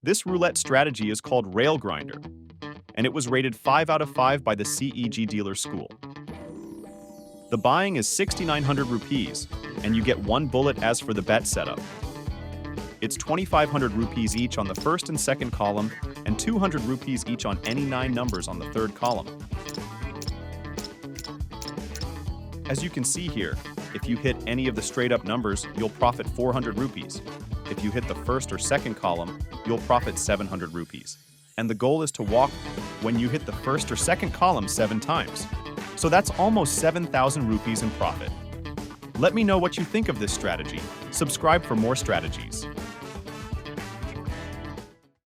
This roulette strategy is called Rail Grinder, and it was rated 5 out of 5 by the CEG Dealer School. The buying is 6,900 rupees, and you get one bullet as for the bet setup. It's 2,500 rupees each on the first and second column, and 200 rupees each on any 9 numbers on the third column. As you can see here, if you hit any of the straight-up numbers, you'll profit 400 rupees. If you hit the first or second column, you'll profit 700 rupees. And the goal is to walk when you hit the first or second column 7 times. So that's almost 7,000 rupees in profit. Let me know what you think of this strategy. Subscribe for more strategies.